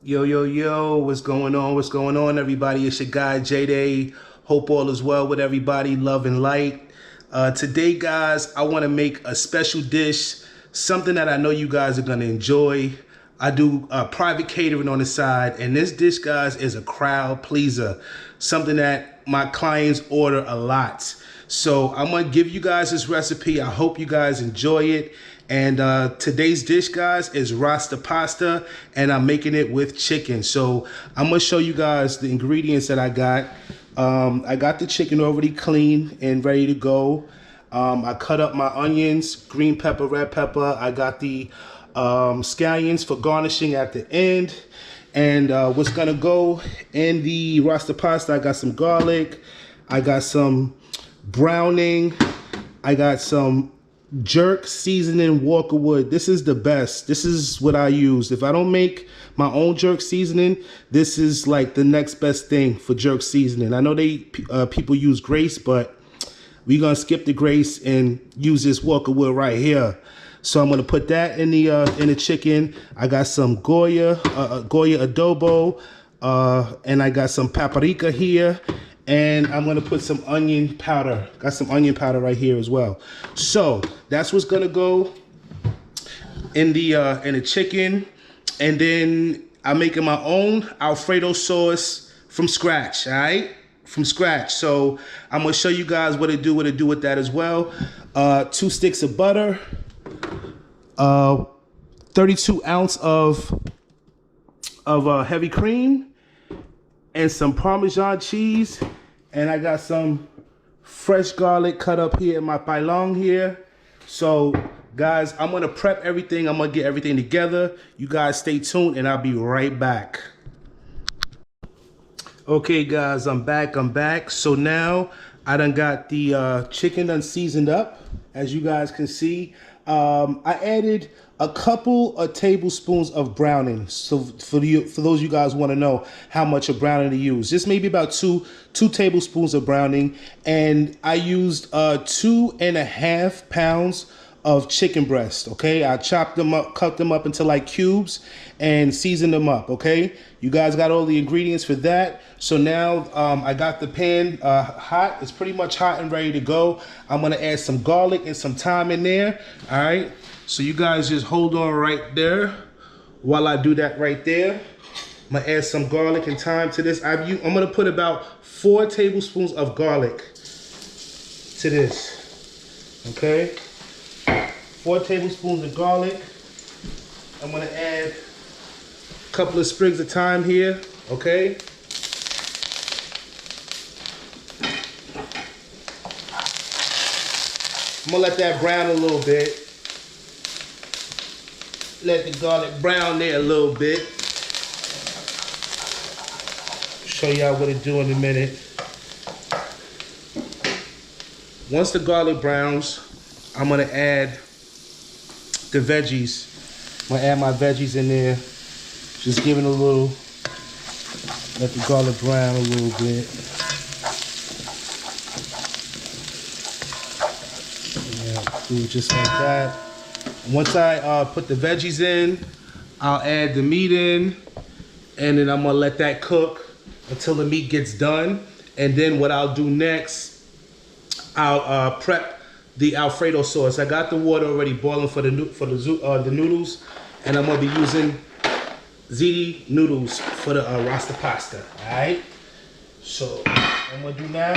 Yo, yo, yo, what's going on? What's going on, everybody? It's your guy, J-Day. Hope all is well with everybody. Love and light. Today, guys, I want to make a special dish, something that I know you guys are going to enjoy. I do private catering on the side, and this dish, guys, is a crowd pleaser, something that my clients order a lot. So I'm going to give you guys this recipe. I hope you guys enjoy it. And today's dish, guys, is Rasta pasta, and I'm making it with chicken. So I'm gonna show you guys the ingredients that I got. I got the chicken already clean and ready to go. I cut up my onions, green pepper, red pepper. I got the scallions for garnishing at the end. And what's gonna go in the Rasta pasta, I got some garlic, I got some browning, I got some jerk seasoning Walker Wood. This is the best. This is what I use. If I don't make my own jerk seasoning, this is like the next best thing for jerk seasoning. I know people use Grace, but we're gonna skip the Grace and use this Walker Wood right here. So I'm gonna put that in the chicken. I got some Goya adobo, and I got some paprika here. And I'm gonna put some onion powder. Got some onion powder right here as well. So that's what's gonna go in the chicken. And then I'm making my own Alfredo sauce from scratch, all right? From scratch. So I'm gonna show you guys what to do with that as well. 2 sticks of butter, 32 ounce of heavy cream, and some Parmesan cheese, and I got some fresh garlic cut up here in my pilong here. So guys, I'm gonna prep everything. I'm gonna get everything together. You guys stay tuned and I'll be right back. Okay guys, I'm back. So now I done got the chicken done seasoned up, as you guys can see. I added a couple of tablespoons of browning. So for those of you guys want to know how much of browning to use, just maybe about two tablespoons of browning. And I used 2.5 pounds of chicken breast. Okay, I chopped them up, cut them up into like cubes, and seasoned them up. Okay, you guys got all the ingredients for that. So now I got the pan hot. It's pretty much hot and ready to go. I'm gonna add some garlic and some thyme in there. All right, so you guys just hold on right there while I do that right there. I'm gonna add some garlic and thyme to this. I'm gonna put about 4 tablespoons of garlic to this. Okay, 4 tablespoons of garlic. I'm gonna add a couple of sprigs of thyme here. Okay. I'm gonna let that brown a little bit. Let the garlic brown there a little bit. Show y'all what it do in a minute. Once the garlic browns, I'm gonna add the veggies. I'm gonna add my veggies in there. Just giving a little, let the garlic brown a little bit. Do it just like that. Once I put the veggies in, I'll add the meat in, and then I'm gonna let that cook until the meat gets done. And then what I'll do next, I'll prep the Alfredo sauce. I got the water already boiling for the noodles, and I'm gonna be using ziti noodles for the Rasta pasta. All right. So what I'm gonna do now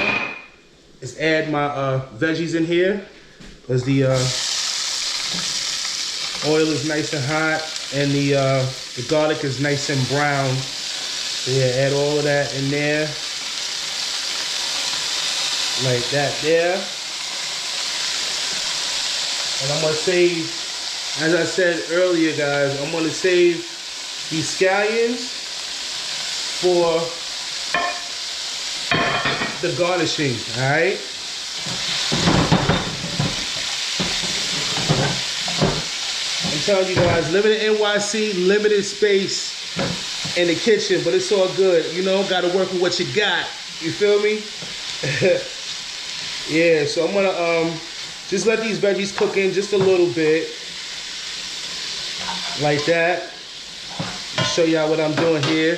is add my veggies in here. Because the oil is nice and hot, and the garlic is nice and brown. So yeah, add all of that in there, like that there. And I'm gonna save, as I said earlier, guys, I'm gonna save these scallions for the garnishing. All right. I'm telling you guys, living in NYC, limited space in the kitchen, but it's all good. You know, got to work with what you got. You feel me? Yeah, so I'm gonna just let these veggies cook in just a little bit, like that. show y'all what I'm doing here.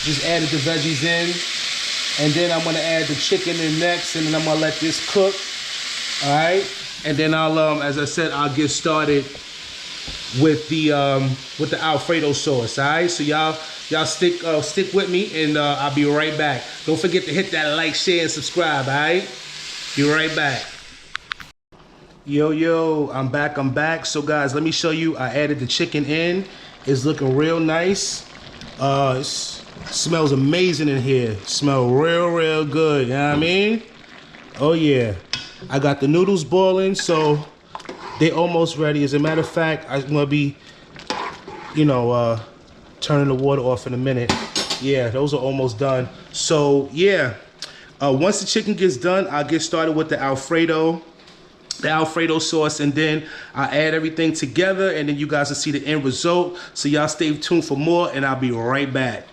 Just added the veggies in. And then I'm gonna add the chicken in next, and then I'm gonna let this cook. All right. And then I'll, as I said, I'll get started with the Alfredo sauce. All right. So y'all stick with me, and I'll be right back. Don't forget to hit that like, share, and subscribe. All right. Be right back. Yo, I'm back. So guys, let me show you. I added the chicken in. It's looking real nice. It smells amazing in here. Smell real good. You know what I mean? Oh yeah. I got the noodles boiling, so they almost ready. As a matter of fact, I'm gonna be, turning the water off in a minute. Yeah, those are almost done. So yeah, once the chicken gets done, I'll get started with the Alfredo sauce, and then I add everything together, and then you guys will see the end result. So y'all stay tuned for more, and I'll be right back.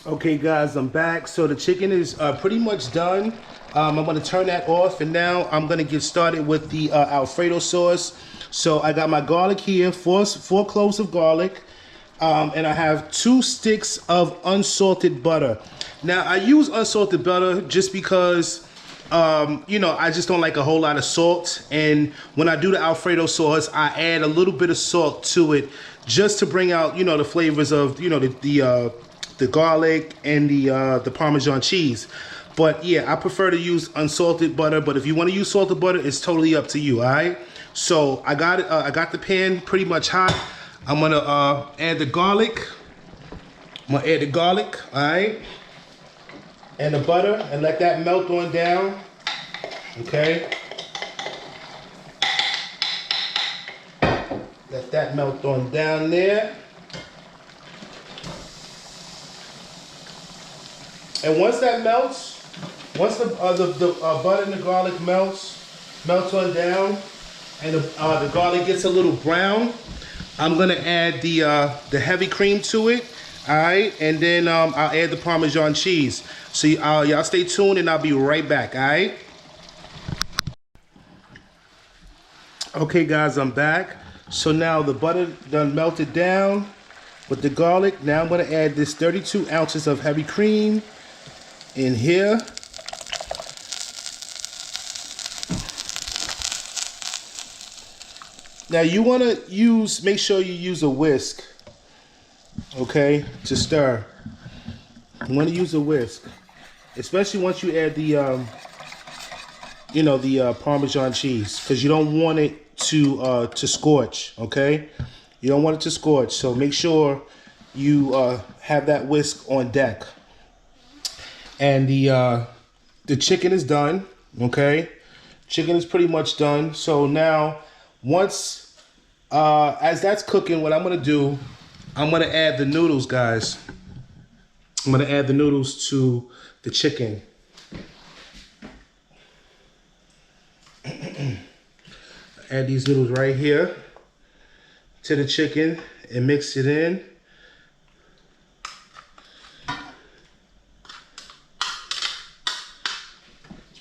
Okay guys, I'm back. So the chicken is pretty much done. I'm gonna turn that off, and now I'm gonna get started with the Alfredo sauce. So I got my garlic here, four cloves of garlic, and I have 2 sticks of unsalted butter. Now I use unsalted butter just because I just don't like a whole lot of salt, and when I do the Alfredo sauce, I add a little bit of salt to it just to bring out, the flavors of, the garlic and the Parmesan cheese. But yeah, I prefer to use unsalted butter, but if you want to use salted butter, it's totally up to you. All right. So I got it. I got the pan pretty much hot. I'm gonna add the garlic. All right. And the butter, and let that melt on down. Okay. Let that melt on down there. And once that melts, once the butter and the garlic melts on down, and the garlic gets a little brown, I'm gonna add the heavy cream to it. All right, and then I'll add the Parmesan cheese. So y'all stay tuned, and I'll be right back. All right. Okay, guys, I'm back. So now the butter done melted down with the garlic. Now I'm gonna add this 32 ounces of heavy cream in here. Now you want to make sure you use a whisk, okay, to stir. You want to use a whisk, especially once you add the Parmesan cheese, because you don't want it to scorch, okay? You don't want it to scorch, so make sure you have that whisk on deck. And the chicken is done, okay? Chicken is pretty much done. So now, once, as that's cooking, what I'm gonna do, I'm gonna add the noodles, guys. I'm gonna add the noodles to the chicken. Add these noodles right here to the chicken and mix it in.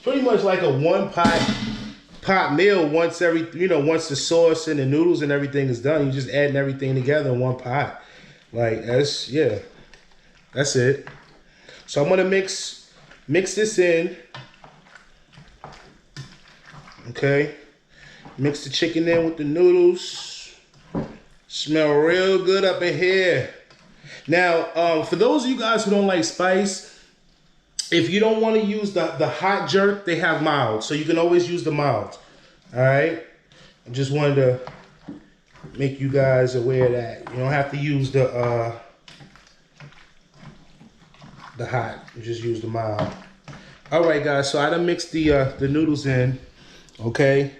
Pretty much like a one pot meal. Once once the sauce and the noodles and everything is done, you just adding everything together in one pot. Like that's it. So I'm gonna mix this in. Okay, mix the chicken in with the noodles. Smell real good up in here. Now, for those of you guys who don't like spice, if you don't want to use the hot jerk, they have mild. So you can always use the mild. All right? I just wanted to make you guys aware of that. You don't have to use the hot. You just use the mild. All right, guys. So I done mixed the noodles in. Okay?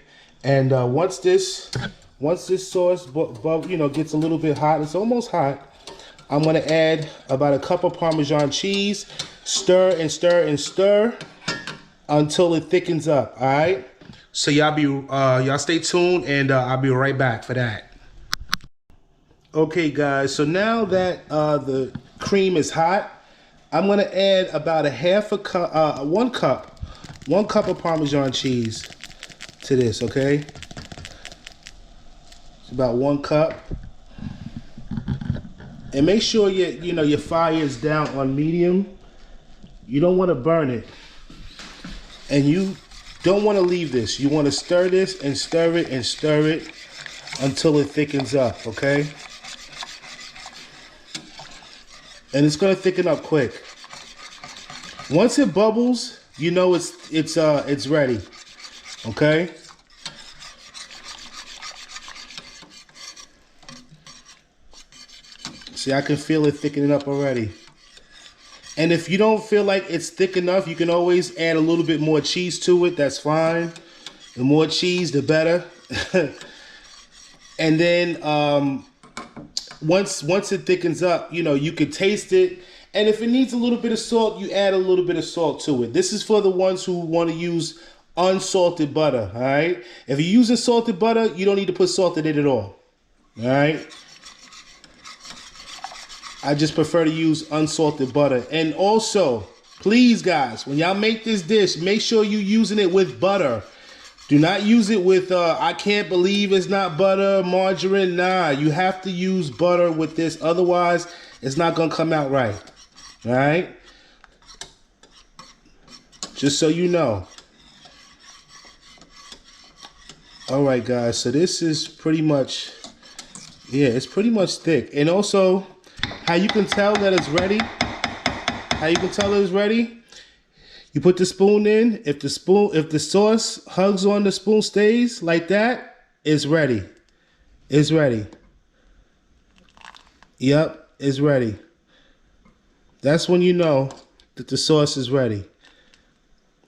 And once this sauce gets a little bit hot, it's almost hot, I'm gonna add about a cup of Parmesan cheese. Stir and stir and stir until it thickens up. All right. So y'all stay tuned, and I'll be right back for that. Okay, guys. So now that the cream is hot, I'm gonna add about one cup of Parmesan cheese to this. Okay. It's about 1 cup. And make sure your fire is down on medium. You don't want to burn it. And you don't want to leave this. You want to stir this and stir it and stir it until it thickens up, okay? And it's gonna thicken up quick. Once it bubbles, you know it's ready, okay? See, I can feel it thickening up already. And if you don't feel like it's thick enough, you can always add a little bit more cheese to it. That's fine. The more cheese, the better. And then once it thickens up, you can taste it. And if it needs a little bit of salt, you add a little bit of salt to it. This is for the ones who want to use unsalted butter, all right? If you're using salted butter, you don't need to put salt in it at all right? I just prefer to use unsalted butter. And also, please guys, when y'all make this dish, make sure you're using it with butter. Do not use it with, I can't believe it's not butter, margarine. Nah, you have to use butter with this. Otherwise, it's not going to come out right. All right? Just so you know. All right, guys. So this is pretty much, yeah, it's pretty much thick. And also, how you can tell that it's ready, you put the spoon in. If the sauce hugs on the spoon, stays like that, it's ready. It's ready. Yep, it's ready. That's when you know that the sauce is ready.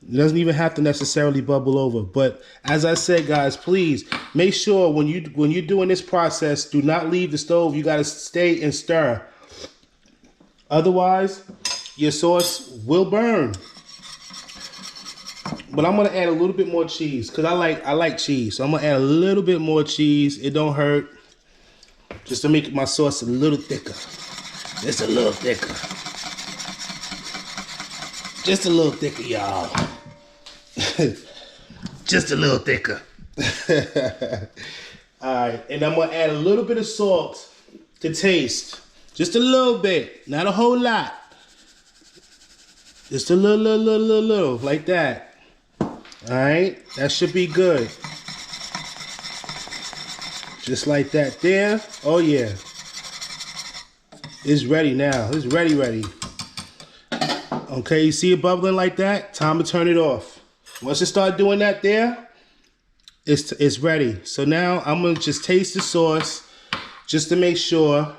It doesn't even have to necessarily bubble over. But as I said, guys, please make sure when you're doing this process, do not leave the stove. You got to stay and stir. Otherwise, your sauce will burn. But I'm gonna add a little bit more cheese because I like cheese. So I'm gonna add a little bit more cheese. It don't hurt. Just to make my sauce a little thicker. Just a little thicker. Just a little thicker, y'all. Just a little thicker. All right, and I'm gonna add a little bit of salt to taste. Just a little bit, not a whole lot. Just a little, like that. All right, that should be good. Just like that there. Oh yeah. It's ready now. It's ready. Okay, you see it bubbling like that? Time to turn it off. Once it start doing that there, it's ready. So now I'm gonna just taste the sauce just to make sure.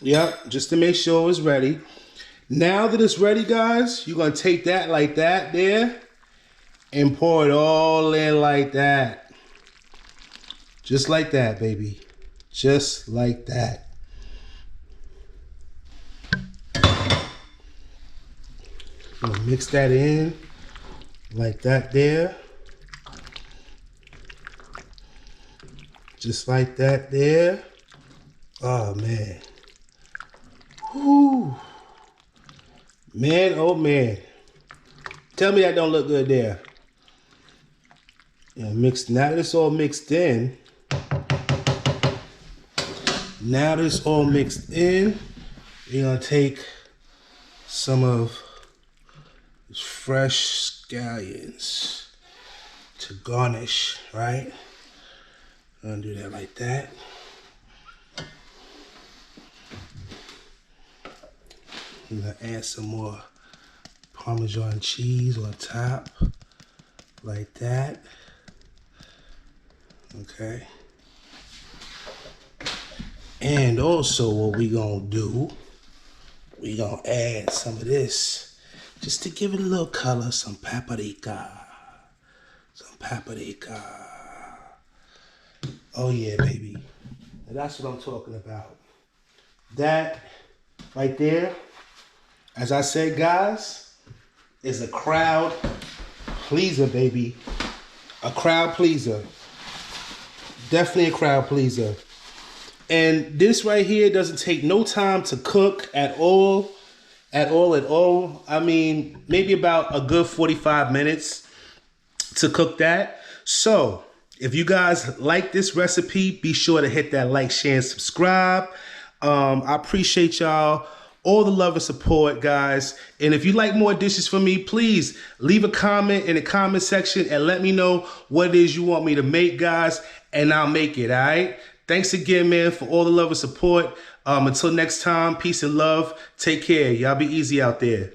Yep, just to make sure it's ready. Now that it's ready, guys, you're gonna take that like that there and pour it all in like that. Just like that, baby. Just like that. Gonna mix that in like that there. Just like that there. Oh, man. Whew. Man, oh, man. Tell me that don't look good there. Yeah, now that it's all mixed in. Now that it's all mixed in, we're going to take some of these fresh scallions to garnish, right? I'm gonna do that like that. I'm gonna add some more Parmesan cheese on top, like that. Okay. And also what we gonna do, we gonna add some of this, just to give it a little color, some paprika. Some paprika. Oh yeah, baby. And that's what I'm talking about. That right there, as I said, guys, is a crowd pleaser, baby. A crowd pleaser. Definitely a crowd pleaser. And this right here doesn't take no time to cook at all. At all. I mean, maybe about a good 45 minutes to cook that. So, If you guys like this recipe, be sure to hit that like, share, and subscribe. I appreciate y'all, all the love and support, guys. And if you like more dishes from me, please leave a comment in the comment section and let me know what it is you want me to make, guys, and I'll make it, all right? Thanks again, man, for all the love and support. Until next time, peace and love. Take care. Y'all be easy out there.